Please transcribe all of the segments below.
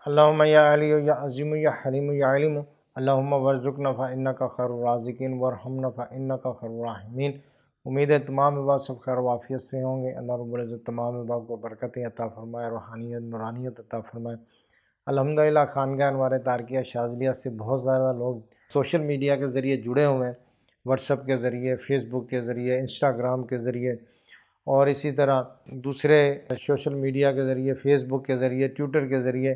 اللہم یا علی یا عظیم یا حلیم یا علیم اللہم ورزقنا فإنک خیر الرازقین ورحمنا فإنک خیر الراحمین۔ امید ہے تمام احباب سب خیر و عافیت سے ہوں گے۔ اللہ رب العزت تمام احباب کو برکتیں عطا فرمائے، روحانیت نورانیت عطا فرمائے۔ الحمدللہ خانقاہ انوار تارکیہ شاذلیہ سے بہت زیادہ لوگ سوشل میڈیا کے ذریعے جڑے ہوئے ہیں، واٹس ایپ کے ذریعے، فیس بک کے ذریعے، انسٹاگرام کے ذریعے، اور اسی طرح دوسرے سوشل میڈیا کے ذریعے، فیس بک کے ذریعے، ٹویٹر کے ذریعے۔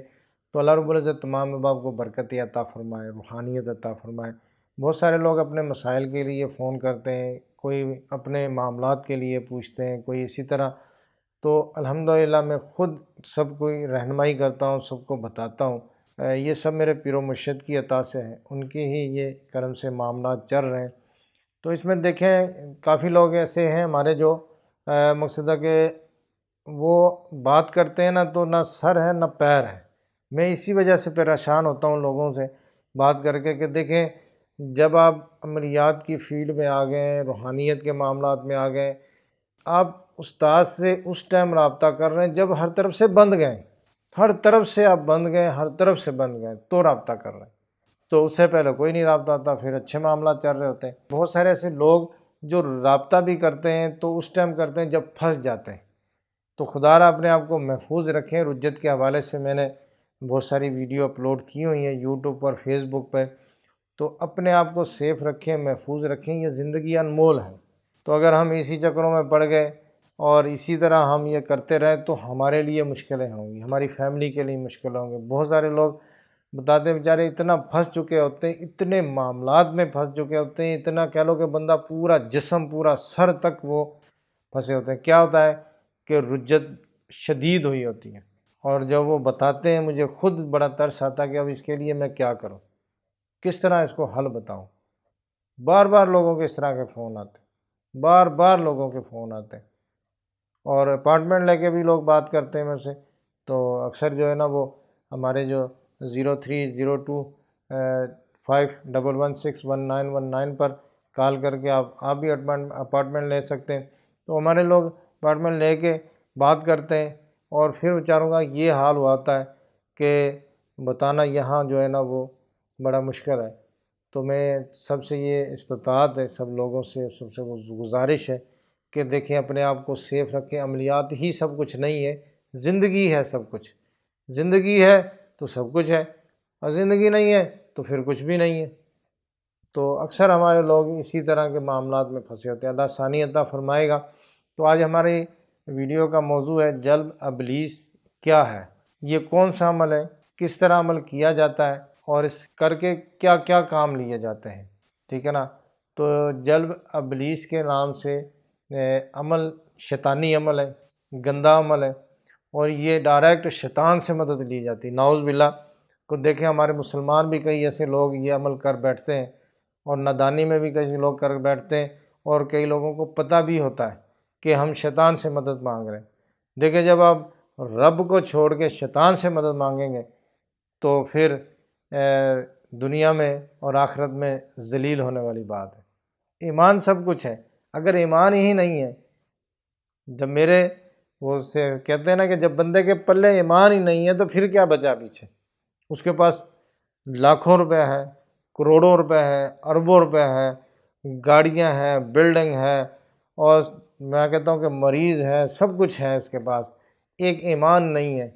تو اللہ رب العزت تمام احباب کو برکت عطا فرمائے، روحانیت عطا فرمائے۔ بہت سارے لوگ اپنے مسائل کے لیے فون کرتے ہیں، کوئی اپنے معاملات کے لیے پوچھتے ہیں، کوئی اسی طرح۔ تو الحمدللہ میں خود سب کو رہنمائی کرتا ہوں، سب کو بتاتا ہوں۔ یہ سب میرے پیر و مرشد کی عطا سے ہے، ان کی ہی یہ کرم سے معاملات چل رہے ہیں۔ تو اس میں دیکھیں کافی لوگ ایسے ہیں ہمارے جو مقصد ہے کہ وہ بات کرتے ہیں نا تو نہ سر ہے نہ پیر ہے۔ میں اسی وجہ سے پریشان ہوتا ہوں لوگوں سے بات کر کے کہ دیکھیں جب آپ عملیات کی فیلڈ میں آ گئے ہیں، روحانیت کے معاملات میں آ گئے، آپ استاد سے اس ٹائم رابطہ کر رہے ہیں جب ہر طرف سے بند گئے، ہر طرف سے آپ بند گئے، ہر طرف سے بند گئے تو رابطہ کر رہے ہیں۔ تو اس سے پہلے کوئی نہیں رابطہ ہوتا، پھر اچھے معاملات چل رہے ہوتے ہیں۔ بہت سارے ایسے لوگ جو رابطہ بھی کرتے ہیں تو اس ٹائم کرتے ہیں جب پھنس جاتے ہیں۔ تو خدا را اپنے آپ کو محفوظ رکھیں۔ رجت کے حوالے سے میں نے بہت ساری ویڈیو اپلوڈ کی ہوئی ہیں یوٹیوب پر، فیس بک پہ۔ تو اپنے آپ کو سیف رکھیں، محفوظ رکھیں، یہ زندگی انمول ہے۔ تو اگر ہم اسی چکروں میں پڑ گئے اور اسی طرح ہم یہ کرتے رہے تو ہمارے لیے مشکلیں ہوں گی، ہماری فیملی کے لیے مشکلیں ہوں گی۔ بہت سارے لوگ بتاتے ہیں بیچارے اتنا پھنس چکے ہوتے ہیں، اتنے معاملات میں پھنس چکے ہوتے ہیں، اتنا کہہ لو کہ بندہ پورا جسم، پورا سر تک وہ پھنسے ہوتے ہیں۔ کیا ہوتا ہے کہ رجت شدید ہوئی ہوتی ہے، اور جب وہ بتاتے ہیں مجھے خود بڑا ترس آتا ہے کہ اب اس کے لیے میں کیا کروں، کس طرح اس کو حل بتاؤں۔ بار بار لوگوں کے اس طرح کے فون آتے ہیں، بار بار لوگوں کے فون آتے ہیں، اور اپارٹمنٹ لے کے بھی لوگ بات کرتے ہیں میرے سے۔ تو اکثر جو ہے نا وہ ہمارے جو 030251161919 پر کال کر کے آپ بھی اپارٹمنٹ لے سکتے ہیں۔ تو ہمارے لوگ اپارٹمنٹ لے کے بات کرتے ہیں، اور پھر بیچاروں کا یہ حال ہوتا ہے کہ بتانا یہاں جو ہے نا وہ بڑا مشکل ہے۔ تو میں سب سے یہ استطاعت ہے، سب لوگوں سے سب سے گزارش ہے کہ دیکھیں اپنے آپ کو سیف رکھیں۔ عملیات ہی سب کچھ نہیں ہے، زندگی ہے سب کچھ۔ زندگی ہے تو سب کچھ ہے، اور زندگی نہیں ہے تو پھر کچھ بھی نہیں ہے۔ تو اکثر ہمارے لوگ اسی طرح کے معاملات میں پھنسے ہوتے ہیں۔ اللہ آسانی عطا فرمائے گا۔ تو آج ہماری ویڈیو کا موضوع ہے جلب ابلیس کیا ہے، یہ کون سا عمل ہے، کس طرح عمل کیا جاتا ہے، اور اس کر کے کیا کیا کام لیے جاتے ہیں، ٹھیک ہے نا۔ تو جلب ابلیس کے نام سے عمل شیطانی عمل ہے، گندا عمل ہے، اور یہ ڈائریکٹ شیطان سے مدد لی جاتی ہے، نعوذ باللہ۔ کو دیکھیں ہمارے مسلمان بھی کئی ایسے لوگ یہ عمل کر بیٹھتے ہیں، اور نادانی میں بھی کئی لوگ کر بیٹھتے ہیں، اور کئی لوگوں کو پتہ بھی ہوتا ہے کہ ہم شیطان سے مدد مانگ رہے ہیں۔ دیکھیں جب آپ رب کو چھوڑ کے شیطان سے مدد مانگیں گے تو پھر دنیا میں اور آخرت میں ذلیل ہونے والی بات ہے۔ ایمان سب کچھ ہے، اگر ایمان ہی نہیں ہے، جب میرے وہ سے کہتے ہیں نا کہ جب بندے کے پلے ایمان ہی نہیں ہے تو پھر کیا بچا پیچھے۔ اس کے پاس لاکھوں روپے ہے، کروڑوں روپے ہے، اربوں روپے ہے، گاڑیاں ہیں، بلڈنگ ہے، اور میں کہتا ہوں کہ مریض ہے، سب کچھ ہے اس کے پاس، ایک ایمان نہیں ہے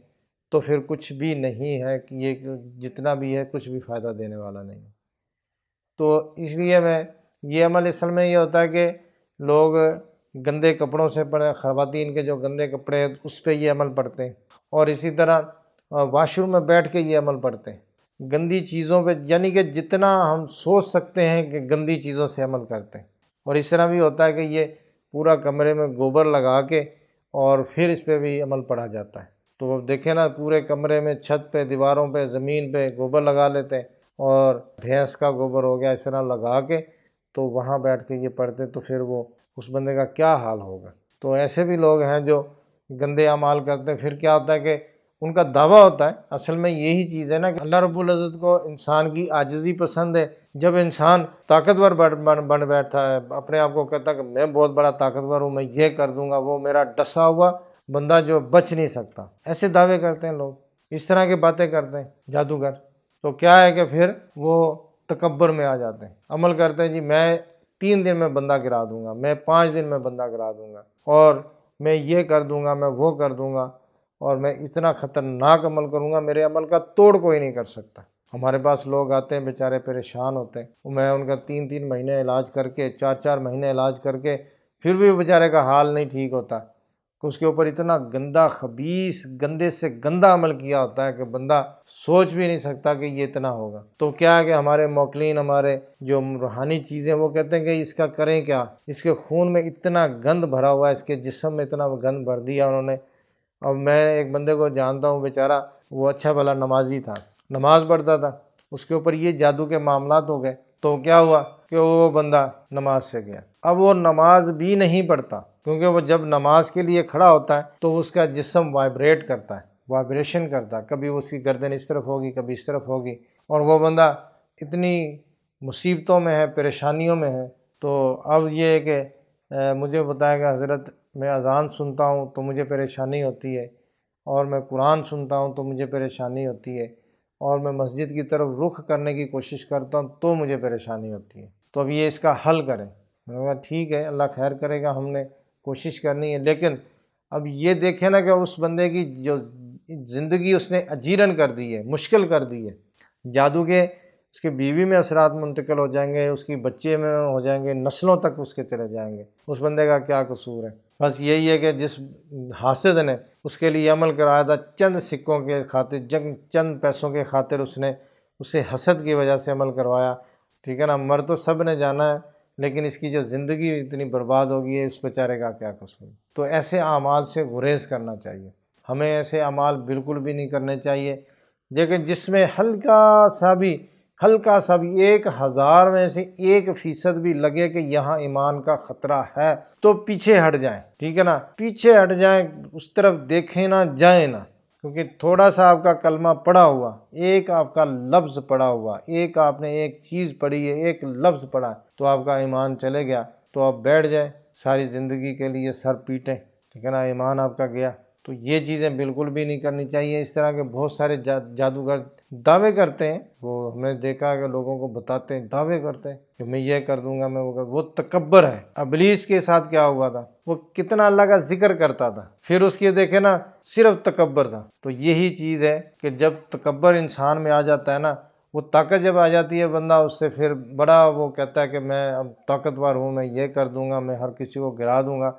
تو پھر کچھ بھی نہیں ہے، کہ یہ جتنا بھی ہے کچھ بھی فائدہ دینے والا نہیں ہے۔ تو اس لیے میں یہ عمل اصل میں یہ ہوتا ہے کہ لوگ گندے کپڑوں سے پڑھیں، خواتین کے جو گندے کپڑے ہیں اس پہ یہ عمل پڑھتے ہیں، اور اسی طرح واش روم میں بیٹھ کے یہ عمل پڑھتے ہیں، گندی چیزوں پہ، یعنی کہ جتنا ہم سوچ سکتے ہیں کہ گندی چیزوں سے عمل کرتے ہیں۔ اور اس طرح بھی ہوتا ہے کہ یہ پورا کمرے میں گوبر لگا کے اور پھر اس پہ بھی عمل پڑھا جاتا ہے۔ تو دیکھیں نا پورے کمرے میں چھت پہ، دیواروں پہ، زمین پہ گوبر لگا لیتے ہیں، اور بھینس کا گوبر ہو گیا اس طرح لگا کے تو وہاں بیٹھ کے یہ پڑھتے، تو پھر وہ اس بندے کا کیا حال ہوگا۔ تو ایسے بھی لوگ ہیں جو گندے اعمال کرتے ہیں۔ پھر کیا ہوتا ہے کہ ان کا دعویٰ ہوتا ہے، اصل میں یہی چیز ہے نا کہ اللہ رب العزت کو انسان کی عاجزی پسند ہے۔ جب انسان طاقتور بن بیٹھتا ہے، اپنے آپ کو کہتا ہے کہ میں بہت بڑا طاقتور ہوں، میں یہ کر دوں گا، وہ میرا ڈسا ہوا بندہ جو بچ نہیں سکتا، ایسے دعوے کرتے ہیں لوگ۔ اس طرح کی باتیں کرتے ہیں جادوگر، تو کیا ہے کہ پھر وہ تکبر میں آ جاتے ہیں، عمل کرتے ہیں جی میں 3 دن میں بندہ گرا دوں گا، میں 5 دن میں بندہ گرا دوں گا، اور میں یہ کر دوں گا، میں وہ کر دوں گا، اور میں اتنا خطرناک عمل کروں گا، میرے عمل کا توڑ کوئی نہیں کر سکتا۔ ہمارے پاس لوگ آتے ہیں بیچارے پریشان ہوتے ہیں، میں ان کا 3 مہینے علاج کر کے 4 مہینے علاج کر کے پھر بھی بیچارے کا حال نہیں ٹھیک ہوتا، کہ اس کے اوپر اتنا گندا خبیث گندے سے گندا عمل کیا ہوتا ہے کہ بندہ سوچ بھی نہیں سکتا کہ یہ اتنا ہوگا۔ تو کیا ہے کہ ہمارے موکلین، ہمارے جو روحانی چیزیں، وہ کہتے ہیں کہ اس کا کریں کیا، اس کے خون میں اتنا گند بھرا ہوا ہے، اس کے جسم میں اتنا گند بھر دیا انہوں نے۔ اب میں ایک بندے کو جانتا ہوں، بیچارہ وہ اچھا بھلا نمازی تھا، نماز پڑھتا تھا، اس کے اوپر یہ جادو کے معاملات ہو گئے، تو کیا ہوا کہ وہ بندہ نماز سے گیا۔ اب وہ نماز بھی نہیں پڑھتا، کیونکہ وہ جب نماز کے لیے کھڑا ہوتا ہے تو اس کا جسم وائبریٹ کرتا ہے، وائبریشن کرتا ہے، کبھی اس کی گردن اس طرف ہوگی، کبھی اس طرف ہوگی، اور وہ بندہ اتنی مصیبتوں میں ہے، پریشانیوں میں ہے۔ تو اب یہ ہے کہ مجھے بتایا کہ حضرت میں اذان سنتا ہوں تو مجھے پریشانی ہوتی ہے، اور میں قرآن سنتا ہوں تو مجھے پریشانی ہوتی ہے، اور میں مسجد کی طرف رخ کرنے کی کوشش کرتا ہوں تو مجھے پریشانی ہوتی ہے، تو اب یہ اس کا حل کریں۔ میں نے کہا ٹھیک ہے، اللہ خیر کرے گا، ہم نے کوشش کرنی ہے، لیکن اب یہ دیکھیں نا کہ اس بندے کی جو زندگی اس نے اجیرن کر دی ہے، مشکل کر دی ہے، جادو کے اس کی بیوی میں اثرات منتقل ہو جائیں گے، اس کی بچے میں ہو جائیں گے، نسلوں تک اس کے چلے جائیں گے۔ اس بندے کا کیا قصور ہے؟ بس یہی ہے کہ جس حاسد نے اس کے لیے عمل کرایا تھا، چند سکوں کے خاطر، چند پیسوں کے خاطر اس نے اسے حسد کی وجہ سے عمل کروایا، ٹھیک ہے نا، مر تو سب نے جانا ہے، لیکن اس کی جو زندگی اتنی برباد ہو گئی ہے، اس بیچارے کا کیا قصور؟ تو ایسے اعمال سے گریز کرنا چاہیے، ہمیں ایسے اعمال بالکل بھی نہیں کرنے چاہیے، لیکن جس میں ہلکا سا بھی 1000 میں سے 1% بھی لگے کہ یہاں ایمان کا خطرہ ہے تو پیچھے ہٹ جائیں، ٹھیک ہے نا، پیچھے ہٹ جائیں، اس طرف دیکھیں نہ، جائیں نہ، کیونکہ تھوڑا سا آپ کا کلمہ پڑا ہوا، ایک آپ کا لفظ پڑا ہوا، ایک آپ نے ایک چیز پڑھی ہے، ایک لفظ پڑھا، تو آپ کا ایمان چلے گیا، تو آپ بیٹھ جائیں، ساری زندگی کے لیے سر پیٹیں، ٹھیک ہے نا، ایمان آپ کا گیا۔ تو یہ چیزیں بالکل بھی نہیں کرنی چاہیے۔ اس طرح کے بہت سارے جادوگر دعوے کرتے ہیں، وہ ہم نے دیکھا کہ لوگوں کو بتاتے ہیں، دعوے کرتے ہیں کہ میں یہ کر دوں گا، میں وہ تکبر ہے۔ ابلیس کے ساتھ کیا ہوا تھا؟ وہ کتنا اللہ کا ذکر کرتا تھا، پھر اس کے دیکھے نا صرف تکبر تھا۔ تو یہی چیز ہے کہ جب تکبر انسان میں آ جاتا ہے نا، وہ طاقت جب آ جاتی ہے، بندہ اس سے پھر بڑا وہ کہتا ہے کہ میں اب طاقتور ہوں، میں یہ کر دوں گا، میں ہر کسی کو گرا دوں گا۔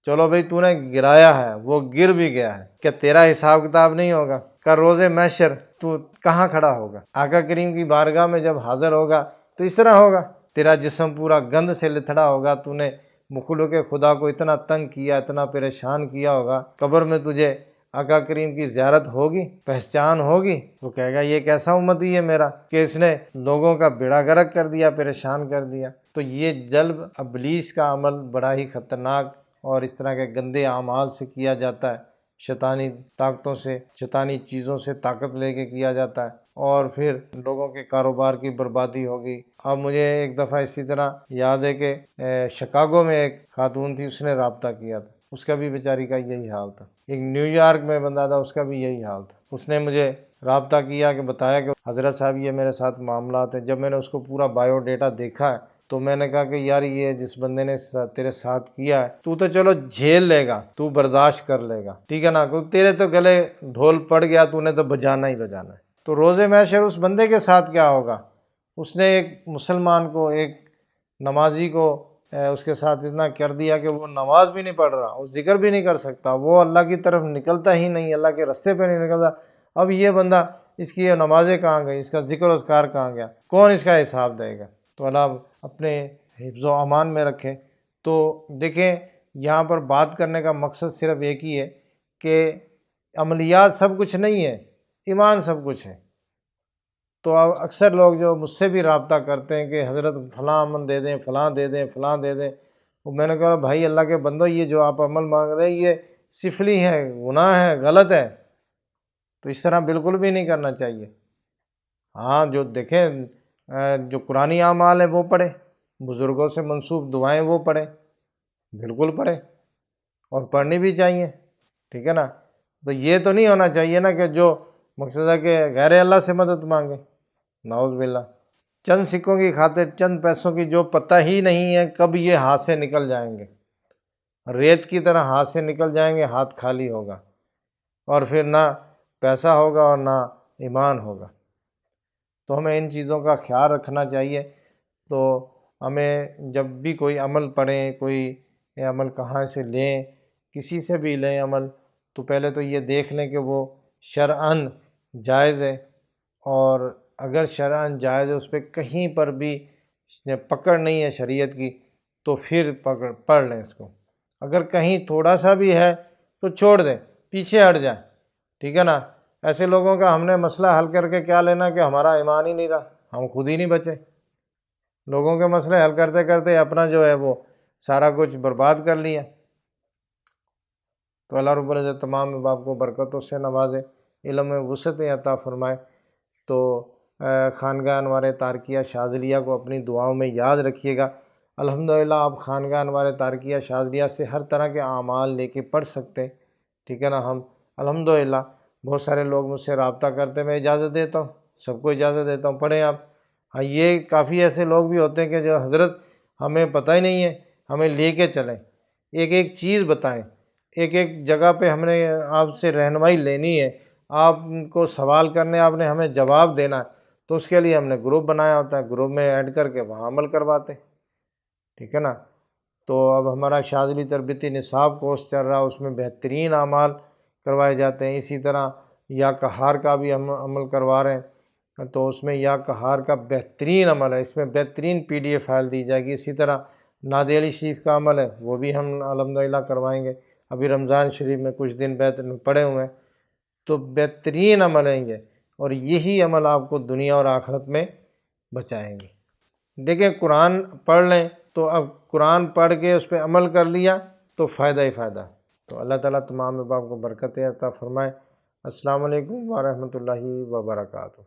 چلو بھائی، تو نے گرایا ہے، وہ گر بھی گیا ہے، کیا تیرا حساب کتاب نہیں ہوگا؟ کہ روز محشر تو کہاں کھڑا ہوگا؟ آقا کریم کی بارگاہ میں جب حاضر ہوگا تو اس طرح ہوگا، تیرا جسم پورا گند سے لتھڑا ہوگا، تو نے مخلوق خدا کو اتنا تنگ کیا، اتنا پریشان کیا ہوگا، قبر میں تجھے آقا کریم کی زیارت ہوگی، پہچان ہوگی، وہ کہے گا یہ کیسا امتی ہے میرا کہ اس نے لوگوں کا بیڑا غرق کر دیا، پریشان کر دیا۔ تو یہ جلب ابلیس کا عمل بڑا ہی خطرناک اور اس طرح کے گندے اعمال سے کیا جاتا ہے، شیطانی طاقتوں سے، شیطانی چیزوں سے طاقت لے کے کیا جاتا ہے، اور پھر لوگوں کے کاروبار کی بربادی ہوگی۔ اب مجھے ایک دفعہ اسی طرح یاد ہے کہ شکاگو میں ایک خاتون تھی، اس نے رابطہ کیا تھا، اس کا بھی بیچاری کا یہی حال تھا۔ ایک نیو یارک میں بندہ تھا، اس کا بھی یہی حال تھا۔ اس نے مجھے رابطہ کیا کہ بتایا کہ حضرت صاحب یہ میرے ساتھ معاملات ہیں۔ جب میں نے اس کو پورا بایو ڈیٹا دیکھا ہے تو میں نے کہا کہ یار یہ جس بندے نے تیرے ساتھ کیا ہے، تو چلو جھیل لے گا، تو برداشت کر لے گا، ٹھیک ہے نا، کیونکہ تیرے تو گلے ڈھول پڑ گیا، تو نے تو بجانا ہی بجانا ہے۔ تو روز محشر اس بندے کے ساتھ کیا ہوگا؟ اس نے ایک مسلمان کو، ایک نمازی کو اس کے ساتھ اتنا کر دیا کہ وہ نماز بھی نہیں پڑھ رہا، وہ ذکر بھی نہیں کر سکتا، وہ اللہ کی طرف نکلتا ہی نہیں، اللہ کے راستے پہ نہیں نکلتا۔ اب یہ بندہ، اس کی یہ نمازیں کہاں گئی، اس کا ذکر و اذکار کہاں گیا؟ کون اس کا حساب دے گا؟ تو اللہ اپنے حفظ و امان میں رکھے۔ تو دیکھیں، یہاں پر بات کرنے کا مقصد صرف ایک ہی ہے کہ عملیات سب کچھ نہیں ہے، ایمان سب کچھ ہے۔ تو اب اکثر لوگ جو مجھ سے بھی رابطہ کرتے ہیں کہ حضرت فلاں امن دے دیں، فلاں دے دیں، فلاں دے دیں، وہ میں نے کہا بھائی اللہ کے بندو، یہ جو آپ عمل مانگ رہے ہیں یہ سفلی ہے، گناہ ہے، غلط ہے، تو اس طرح بالکل بھی نہیں کرنا چاہیے۔ ہاں، جو دیکھیں جو قرآنی اعمال ہیں وہ پڑھیں، بزرگوں سے منسوب دعائیں وہ پڑھیں، بالکل پڑھیں، اور پڑھنی بھی چاہیے، ٹھیک ہے نا۔ تو یہ تو نہیں ہونا چاہیے نا کہ جو مقصد ہے کہ غیر اللہ سے مدد مانگے، نعوذ باللہ۔ چند سکوں کی خاطر، چند پیسوں کی جو پتہ ہی نہیں ہے کب یہ ہاتھ سے نکل جائیں گے، ریت کی طرح ہاتھ سے نکل جائیں گے، ہاتھ خالی ہوگا، اور پھر نہ پیسہ ہوگا اور نہ ایمان ہوگا۔ تو ہمیں ان چیزوں کا خیال رکھنا چاہیے۔ تو ہمیں جب بھی کوئی عمل پڑھیں، کوئی عمل کہاں سے لیں، کسی سے بھی لیں عمل، تو پہلے تو یہ دیکھ لیں کہ وہ شرعاً جائز ہے، اور اگر شرعاً جائز ہے، اس پہ کہیں پر بھی پکڑ نہیں ہے شریعت کی، تو پھر پڑھ لیں اس کو۔ اگر کہیں تھوڑا سا بھی ہے تو چھوڑ دیں، پیچھے ہٹ جائیں، ٹھیک ہے نا۔ ایسے لوگوں کا ہم نے مسئلہ حل کر کے کیا لینا کہ ہمارا ایمان ہی نہیں رہا، ہم خود ہی نہیں بچے۔ لوگوں کے مسئلے حل کرتے کرتے اپنا جو ہے وہ سارا کچھ برباد کر لیا۔ تو اللہ رب العزت تمام احباب کو برکتوں سے نوازے، علم میں وسعت عطا فرمائے۔ تو خانقاہ انوار تارکیہ شاذلیہ کو اپنی دعاؤں میں یاد رکھیے گا۔ الحمدللہ آپ خانقاہ انوار تارکیہ شاذلیہ سے ہر طرح کے اعمال لے کے پڑھ سکتے ہیں، ٹھیک ہے نا۔ ہم الحمدللہ بہت سارے لوگ مجھ سے رابطہ کرتے، میں اجازت دیتا ہوں، سب کو اجازت دیتا ہوں، پڑھیں آپ۔ ہاں، یہ کافی ایسے لوگ بھی ہوتے ہیں کہ جو حضرت ہمیں پتہ ہی نہیں ہے، ہمیں لے کے چلیں، ایک ایک چیز بتائیں، ایک ایک جگہ پہ ہم نے آپ سے رہنمائی لینی ہے، آپ کو سوال کرنے، آپ نے ہمیں جواب دینا ہے، تو اس کے لیے ہم نے گروپ بنایا ہوتا ہے، گروپ میں ایڈ کر کے وہاں عمل کرواتے ہیں، ٹھیک ہے نا۔ تو اب ہمارا شاذلی تربیتی نصاب کورس چل رہا ہے، اس میں بہترین اعمال کروائے جاتے ہیں۔ اسی طرح یا قہار کا بھی ہم عمل کروا رہے ہیں، تو اس میں یا قہار کا بہترین عمل ہے، اس میں بہترین PDF فائل دی جائے گی۔ اسی طرح نعت علی شریف کا عمل ہے، وہ بھی ہم الحمدللہ کروائیں گے۔ ابھی رمضان شریف میں کچھ دن پڑے ہوئے ہیں، تو بہترین عمل ہیں یہ، اور یہی عمل آپ کو دنیا اور آخرت میں بچائیں گے۔ دیکھیں، قرآن پڑھ لیں تو اب قرآن پڑھ کے اس پہ عمل کر لیا تو فائدہ ہی فائدہ۔ تو اللہ تعالیٰ تمام احباب کو برکت عطا فرمائے۔ السلام علیکم ورحمۃ اللہ وبرکاتہ۔